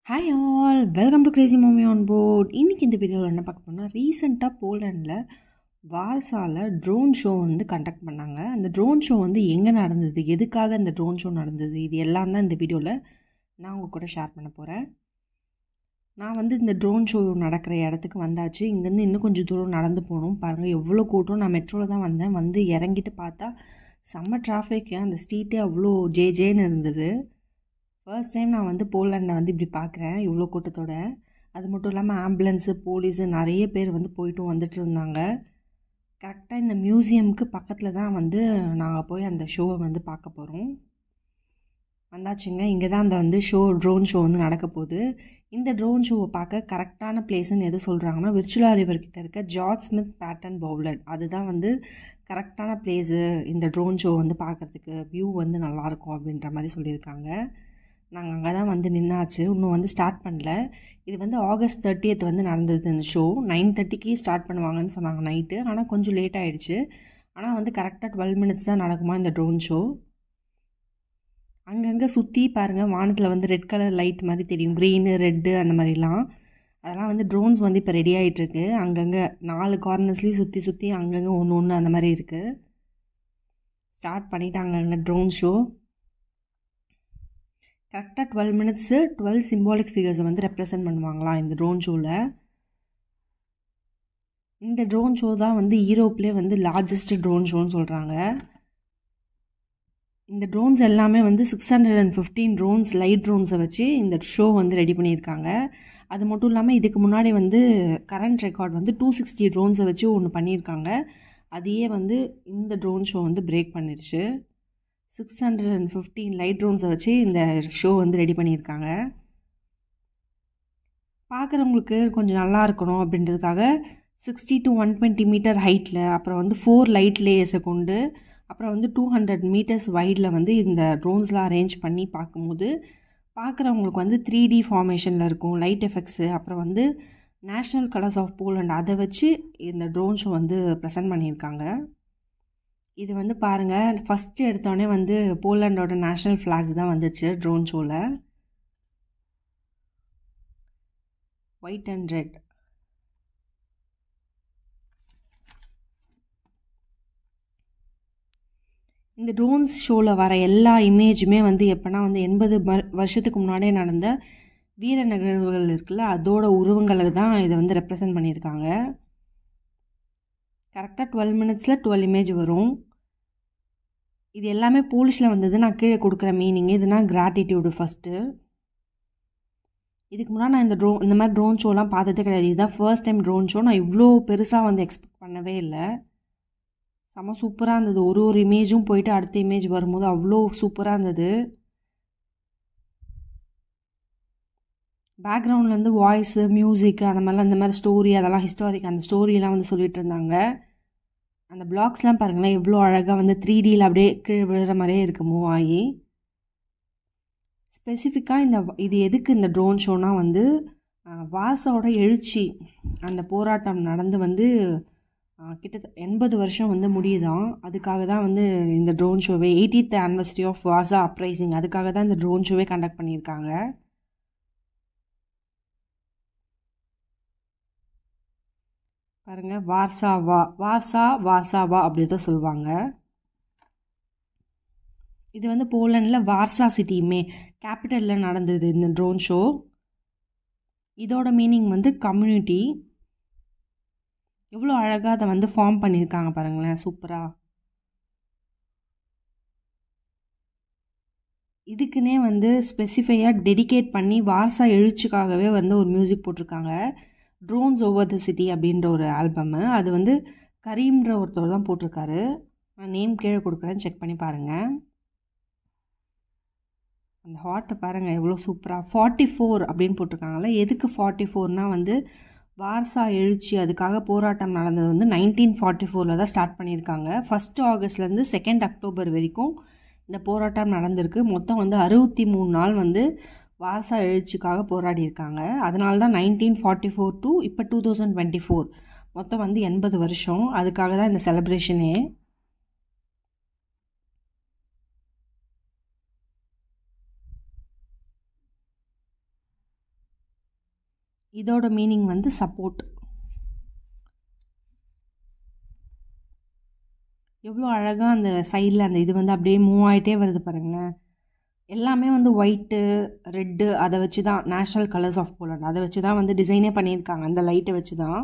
Hi all, welcome to crazy mummy on board. இன்றைக்கி இந்த வீடியோவில் என்ன பார்க்க போனால், ரீசெண்டாக போலண்டில் வார்சாவில் ட்ரோன் ஷோ வந்து கண்டக்ட் பண்ணாங்க. அந்த ட்ரோன் ஷோ வந்து எங்கே நடந்தது, எதுக்காக இந்த ட்ரோன் ஷோ நடந்தது, இது எல்லாம் தான் இந்த வீடியோவில் நான் உங்கள் கூட ஷேர் பண்ண போகிறேன். நான் வந்து இந்த ட்ரோன் ஷோ நடக்கிற இடத்துக்கு வந்தாச்சு. இங்கேருந்து இன்னும் கொஞ்சம் தூரம் நடந்து போகணும். பாருங்கள் எவ்வளோ கூட்டம். நான் மெட்ரோவில் தான் வந்தேன். வந்து இறங்கிட்டு பார்த்தா செம்ம டிராஃபிக். அந்த ஸ்ட்ரீட்டே அவ்வளோ ஜேன்னு இருந்தது. ஃபர்ஸ்ட் டைம் நான் வந்து போலண்டில் வந்து இப்படி பார்க்குறேன், இவ்வளோ கூட்டத்தோட. அது மட்டும் இல்லாமல் ஆம்புலன்ஸு, போலீஸு நிறைய பேர் வந்து போய்ட்டும் வந்துட்டு இருந்தாங்க. கரெக்டாக இந்த மியூசியமுக்கு பக்கத்தில் தான் வந்து நாங்கள் போய் அந்த ஷோவை வந்து பார்க்க போகிறோம். வந்தாச்சுங்க. இங்கே தான் அந்த வந்து ட்ரோன் ஷோ வந்து நடக்க போகுது. இந்த ட்ரோன் ஷோவை பார்க்க கரெக்டான பிளேஸ்ன்னு எது சொல்கிறாங்கன்னா, விர்ச்சுவலா ரிவர் கிட்ட இருக்க ஜார்ஜ் ஸ்மித் பேட்டன் பவுலட், அதுதான் வந்து கரெக்டான பிளேஸு இந்த ட்ரோன் ஷோ வந்து பார்க்குறதுக்கு. வியூ வந்து நல்லாயிருக்கும் அப்படின்ற மாதிரி சொல்லியிருக்காங்க. நாங்கள் அங்கே தான் வந்து நின்னாச்சு. இன்னும் வந்து ஸ்டார்ட் பண்ணல. இது வந்து August 30th வந்து நடந்தது. இந்த ஷோ 9:30க்கு ஸ்டார்ட் பண்ணுவாங்கன்னு சொன்னாங்க நைட்டு. ஆனால் கொஞ்சம் லேட் ஆகிடுச்சு. ஆனால் வந்து கரெக்டாக 12 minutes தான் நடக்குமா இந்த ட்ரோன் ஷோ. அங்கங்கே சுற்றி பாருங்கள், வானத்தில் வந்து ரெட் கலர் லைட் மாதிரி தெரியும், க்ரீனு ரெட்டு அந்த மாதிரிலாம். அதெல்லாம் வந்து ட்ரோன்ஸ் வந்து இப்போ ரெடி ஆகிட்டுருக்கு. அங்கங்கே 4 கார்னர்ஸ்லேயும் சுற்றி சுற்றி அங்கங்கே ஒன்று அந்த மாதிரி இருக்குது. ஸ்டார்ட் பண்ணிட்டாங்க அங்கே ட்ரோன் ஷோ. கரெக்டாக 12 minutes 12 சிம்பாலிக் ஃபிகர்ஸை வந்து ரெப்ரசன்ட் பண்ணுவாங்களாம் இந்த ட்ரோன் ஷோவில். இந்த ட்ரோன் ஷோ தான் வந்து யூரோப்லேயே வந்து லார்ஜஸ்ட் ட்ரோன் ஷோன்னு சொல்கிறாங்க. இந்த ட்ரோன்ஸ் எல்லாமே வந்து 615 ட்ரோன்ஸ், லைட் ட்ரோன்ஸை வச்சு இந்த ஷோ வந்து ரெடி பண்ணியிருக்காங்க. அது மட்டும் இல்லாமல் இதுக்கு முன்னாடி வந்து கரண்ட் ரெக்கார்ட் வந்து 260 ட்ரோன்ஸை வச்சு ஒன்று பண்ணியிருக்காங்க. அதையே வந்து இந்த ட்ரோன் ஷோ வந்து பிரேக் பண்ணிடுச்சு. 615 லைட் ட்ரோன்ஸை வச்சு இந்த ஷோ வந்து ரெடி பண்ணியிருக்காங்க. பார்க்குறவங்களுக்கு கொஞ்சம் நல்லா இருக்கணும் அப்படின்றதுக்காக 60 to 120 மீட்டர் ஹைட்டில், அப்புறம் வந்து 4 லைட் லேயர்ஸை கொண்டு, அப்புறம் வந்து 200 meters வைடில் வந்து இந்த ட்ரோன்ஸ்லாம் அரேஞ்ச் பண்ணி பார்க்கும்போது பார்க்குறவங்களுக்கு வந்து 3D ஃபார்மேஷனில் இருக்கும் லைட் எஃபெக்ட்ஸு. அப்புறம் வந்து நேஷ்னல் கலர்ஸ் ஆஃப் போலண்ட் அதை வச்சு இந்த ட்ரோன் ஷோ வந்து ப்ரெசென்ட் பண்ணியிருக்காங்க. இது வந்து பாருங்கள், ஃபஸ்ட்டு எடுத்தோடனே வந்து போலண்டோட நேஷ்னல் ஃப்ளாக்ஸ் தான் வந்துச்சு ட்ரோன் ஷோவில். White and red. இந்த ட்ரோன்ஸ் ஷோவில் வர எல்லா இமேஜுமே வந்து எப்போனா வந்து 80 வருஷத்துக்கு முன்னாடியே நடந்த வீர நிகழ்வுகள் இருக்குல்ல, அதோட உருவங்களை தான் இதை வந்து ரெப்ரசன்ட் பண்ணியிருக்காங்க. கரெக்டாக 12 minutes 12 இமேஜ் வரும். இது எல்லாமே போலிஷில் வந்தது. நான் கீழே கொடுக்குற மீனிங் இதுனா கிராட்டிடியூடு ஃபஸ்ட்டு. இதுக்கு முன்னாடி நான் இந்த மாதிரி ட்ரோன் ஷோலாம் பார்த்ததே கிடையாது. இதுதான் ஃபர்ஸ்ட் டைம் ட்ரோன் ஷோ. நான் இவ்வளோ பெருசாக வந்து எக்ஸ்பெக்ட் பண்ணவே இல்லை. செம்ம சூப்பராக இருந்தது. ஒரு இமேஜும் போயிட்டு அடுத்த இமேஜ் வரும்போது அவ்வளோ சூப்பராக இருந்தது. பேக்ரவுண்டில் வந்து வாய்ஸு, மியூசிக்கு அந்த மாதிரிலாம், இந்த மாதிரி ஸ்டோரி, அதெல்லாம் ஹிஸ்டாரிக் அந்த ஸ்டோரியெலாம் வந்து சொல்லிகிட்டு இருந்தாங்க. அந்த பிளாக்ஸ்லாம் பாருங்களேன் எவ்வளோ அழகாக வந்து 3Dயில் அப்படியே கீழே விழுற மாதிரியே இருக்கு மூவ் ஆகி. ஸ்பெசிஃபிக்காக இது எதுக்கு இந்த ட்ரோன் ஷோனா வந்து வார்சாவோட எழுச்சி, அந்த போராட்டம் நடந்து வந்து கிட்டத்தட்ட 80 வருஷம் வந்து முடியுதான். அதுக்காக தான் வந்து இந்த ட்ரோன் ஷோவே 80th anniversary of Warsaw uprising, அதுக்காக தான் இந்த ட்ரோன் ஷோவே கண்டக்ட் பண்ணியிருக்காங்க. பாருங்கள், வார்சாவா அப்படி தான் சொல்லுவாங்க. இது வந்து போலண்டில் வார்சா சிட்டியுமே கேபிட்டலில் நடந்தது இந்த ட்ரோன் ஷோ. இதோட மீனிங் வந்து கம்யூனிட்டி. எவ்வளோ அழகாக அதை வந்து ஃபார்ம் பண்ணியிருக்காங்க பாருங்களேன், சூப்பராக. இதுக்குன்னே வந்து ஸ்பெசிஃபையாக டெடிகேட் பண்ணி வார்சா எழுச்சிக்காகவே வந்து ஒரு மியூசிக் போட்டிருக்காங்க. ட்ரோன்ஸ் ஓவர் த சிட்டி அப்படின்ற ஒரு ஆல்பம்மு. அது வந்து கரீம்ன்ற ஒருத்தர் தான் போட்டிருக்காரு. நான் நேம் கீழே கொடுக்குறேன், செக் பண்ணி பாருங்கள். அந்த ஹார்ட்டை பாருங்கள் எவ்வளோ சூப்பராக 44 அப்படின்னு போட்டிருக்காங்கல்ல. எதுக்கு 44னால் வந்து வார்சா எழுச்சி, அதுக்காக போராட்டம் நடந்தது வந்து 1944 தான் ஸ்டார்ட் பண்ணியிருக்காங்க. 1 Augustலேருந்து 2 October வரைக்கும் இந்த போராட்டம் நடந்திருக்கு. மொத்தம் வந்து 63 நாள் வந்து வார்சா எழுச்சிக்காக போராடி இருக்காங்க. அதனால தான் 1944 to இப்போ 2024 மொத்தம் வந்து 80 வருஷம். அதுக்காக தான் இந்த செலிப்ரேஷனே. இதோட மீனிங் வந்து சப்போர்ட். எவ்வளோ அழகாக அந்த சைடில் அந்த இது வந்து அப்படியே மூவ் ஆகிட்டே வருது பாருங்களேன். எல்லாமே வந்து ஒயிட்டு, ரெட்டு அதை வச்சு தான் நேஷ்னல் கலர்ஸ் ஆஃப் போலண்ட் அதை வச்சு தான் வந்து டிசைனே பண்ணியிருக்காங்க, அந்த லைட்டை வச்சு தான்.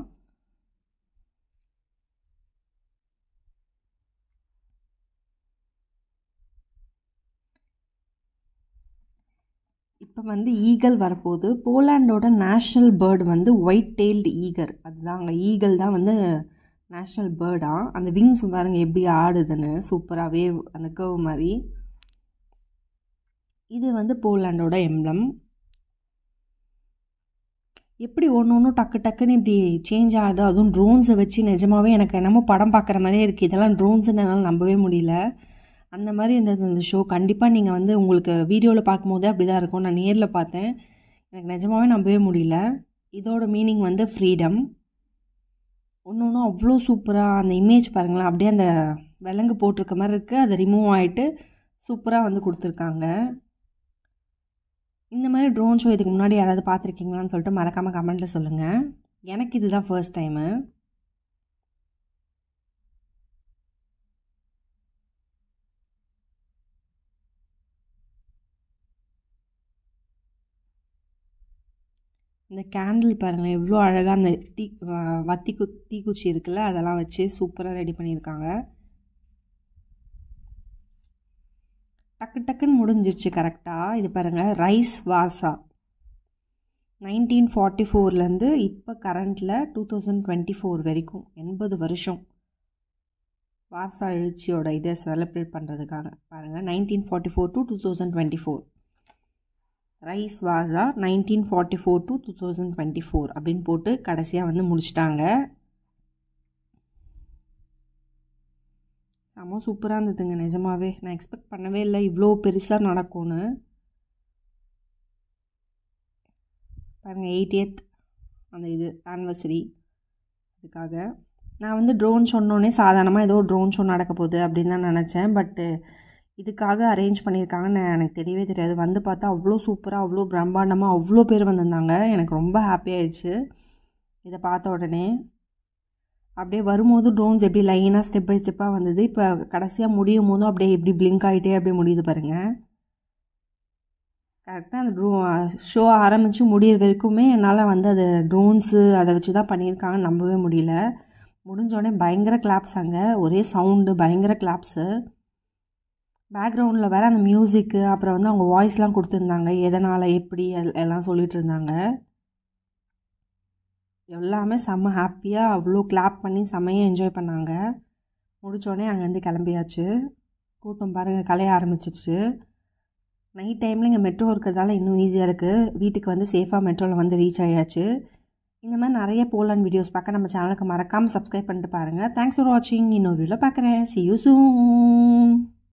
இப்போ வந்து ஈகல் வரப்போகுது. போலாண்டோட நேஷ்னல் பேர்டு வந்து ஒயிட் டெய்ல்டு ஈகர். அதுதான் அங்கே ஈகல் தான் வந்து நேஷ்னல் பேர்டாக. அந்த விங்ஸ் பாருங்க எப்படி ஆடுதுன்னு சூப்பராக வேவ் அந்த கர்வ் மாதிரி. இது வந்து போலாண்டோட எம்ப்ளம். எப்படி ஒன்று ஒன்றும் டக்கு டக்குன்னு இப்படி சேஞ்ச் ஆகுது, அதுவும் ட்ரோன்ஸை வச்சு நிஜமாகவே எனக்கு என்னமோ படம் பார்க்குற மாதிரியே இருக்குது. இதெல்லாம் ட்ரோன்ஸுன்னு என்னால் நம்பவே முடியல. அந்த மாதிரி இருந்தது அந்த ஷோ. கண்டிப்பாக நீங்கள் வந்து உங்களுக்கு வீடியோவில் பார்க்கும்போதே அப்படி தான் இருக்கும். நான் நேரில் பார்த்தேன், எனக்கு நிஜமாகவே நம்பவே முடியல. இதோட மீனிங் வந்து ஃப்ரீடம். ஒன்று ஒன்றும் அவ்வளோ சூப்பராக அந்த இமேஜ் பாருங்களேன், அப்படியே அந்த விலங்கு போட்டிருக்க மாதிரி இருக்குது, அது ரிமூவ் ஆகிட்டு சூப்பராக வந்து கொடுத்துருக்காங்க. இந்த மாதிரி ட்ரோன் ஷோ இதுக்கு முன்னாடி யாராவது பார்த்துருக்கீங்களான்னு சொல்லிட்டு மறக்காமல் கமெண்ட்டில் சொல்லுங்கள். எனக்கு இதுதான் ஃபர்ஸ்ட் டைமு. இந்த கேண்டில் பாருங்கள் எவ்வளோ அழகாக அந்த தீக்குச்சி இருக்குல்ல, அதெல்லாம் வச்சு சூப்பராக ரெடி பண்ணியிருக்காங்க. டக்கு டக்குன்னு முடிஞ்சிருச்சு கரெக்டாக. இது பாருங்கள், ரைஸ் வார்சா 1944லேருந்து இப்போ கரண்ட்டில் 2024 வரைக்கும் 80 வருஷம் வார்சா எழுச்சியோட இதை செலிப்ரேட் பண்ணுறதுக்காக. பாருங்கள், 1944 to 2024 ரைஸ் வார்சா 1944 to 2024 அப்படின்னு போட்டு கடைசியாக வந்து முடிச்சிட்டாங்க. செம்ம சூப்பராக இருந்ததுங்க நிஜமாவே. நான் எக்ஸ்பெக்ட் பண்ணவே இல்லை இவ்வளோ பெருசாக நடக்கும்னு. பாருங்கள், 80th அந்த இது ஆனிவர்சரி. அதுக்காக நான் வந்து ட்ரோன் சொன்னோன்னே சாதாரணமாக ஏதோ ட்ரோன் ஷோ நடக்க போகுது அப்படின்னு தான் நினச்சேன். பட்டு இதுக்காக அரேஞ்ச் பண்ணியிருக்காங்கன்னு எனக்கு தெரியவே தெரியாது. வந்து பார்த்தா அவ்வளோ சூப்பராக, அவ்வளோ பிரம்மாண்டமாக, அவ்வளோ பேர் வந்திருந்தாங்க. எனக்கு ரொம்ப ஹாப்பி ஆயிடுச்சு இதை பார்த்த உடனே. அப்படியே வரும்போது ட்ரோன்ஸ் எப்படி லைனாக ஸ்டெப் பை ஸ்டெப்பாக வந்தது. இப்போ கடைசியாக முடியும் போதும் அப்படியே எப்படி பிளிங்க் ஆகிட்டே அப்படியே முடியுது பாருங்கள். கரெக்டாக அந்த ஷோ ஆரம்பித்து முடிகிற வரைக்குமே என்னால் வந்து அது ட்ரோன்ஸு அதை வச்சு தான் பண்ணியிருக்காங்கன்னு நம்பவே முடியல. முடிஞ்சோடனே பயங்கர கிளாப்ஸ், அங்கே ஒரே சவுண்டு, பயங்கர கிளாப்ஸு. பேக்ரவுண்டில் வேறு அந்த மியூசிக்கு, அப்புறம் வந்து அவங்க வாய்ஸ்லாம் கொடுத்துருந்தாங்க, எதனால் எப்படி எல்லாம் சொல்லிகிட்டு இருந்தாங்க. எல்லாமே செம்ம ஹாப்பியாக அவ்வளோ கிளாப் பண்ணி செம்மையாக என்ஜாய் பண்ணாங்க. முடித்தோடனே அங்கேருந்து கிளம்பியாச்சு. கூட்டம் பாருங்கள் கலைய ஆரம்பிச்சிச்சு. நைட் டைமில் இங்கே மெட்ரோ இருக்கிறதால இன்னும் ஈஸியாக இருக்குது. வீட்டுக்கு வந்து சேஃபாக மெட்ரோவில் வந்து ரீச் ஆகியாச்சு. இந்த மாதிரி நிறைய போலாண்ட் வீடியோஸ் பார்க்க நம்ம சேனலுக்கு மறக்காமல் சப்ஸ்கிரைப் பண்ணிட்டு பாருங்கள். தேங்க்ஸ் ஃபார் வாட்சிங். இன்னொரு வீடியோவில் பார்க்குறேன். See you soon.